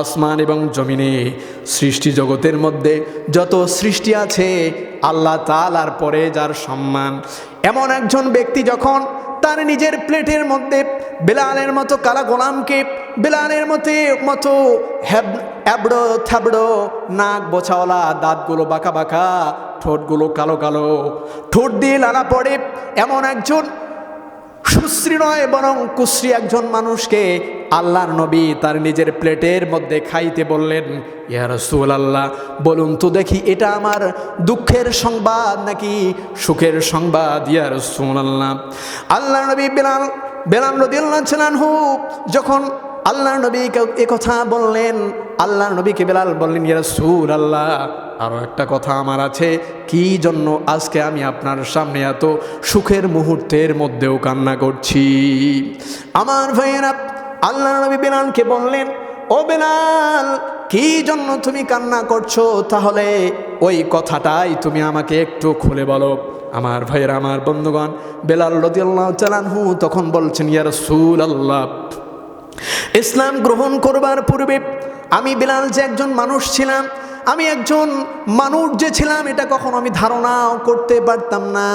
আসমান এবং জমিনে সৃষ্টি জগতের মধ্যে যত সৃষ্টি আছে আল্লাহ তাআলার পরে যার সম্মান, এমন একজন ব্যক্তি যখন তার নিজের প্লেটের মধ্যে বেলালের মতো কালা গোলামকে, বেলালের মতো এবড়ো থাবড়ো নাক বোছাওয়ালা, দাঁতগুলো বাঁকা বাঁকা, ঠোঁটগুলো কালো কালো, ঠোঁট দিয়ে লালা পড়ে এমন একজন সুশ্রী নয় বরং কুশ্রী একজন মানুষকে আল্লাহর নবী তার নিজের প্লেটের মধ্যে খাইতে বললেন। ইয়া রাসূলুল্লাহ, বলুন তো দেখি এটা আমার দুঃখের সংবাদ নাকি সুখের সংবাদ? ইয়া রাসূলুল্লাহ, আল্লাহর নবী বেলাল রাদিয়াল্লাহু আনহু যখন আল্লাহর নবীকে এ কথা বললেন, আল্লাহর নবীকে বেলাল বললেন, ইয়া রাসূলুল্লাহ, আরও একটা কথা আমার আছে, কি জন্য আজকে আমি আপনার সামনে এত সুখের মুহূর্তের মধ্যেও কান্না করছি? আমার ভাইয়েরা, আল্লাহর নবী বেলালকে বললেন, ও বেলাল, কি জন্য তুমি কান্না করছো? তাহলে ওই কথাটাই তুমি আমাকে একটু খুলে বলো। আমার ভাইয়েরা, আমার বন্ধুগণ, বেলাল রাদিয়াল্লাহু তাআলা আনহু তখন বলছেন, ইয়া রাসূলুল্লাহ, ইসলাম গ্রহণ করবার পূর্বে আমি বেলাল যে একজন মানুষ ছিলাম, আমি একজন মানুষ যে ছিলাম এটা কখনো আমি ধারণাও করতে পারতাম না।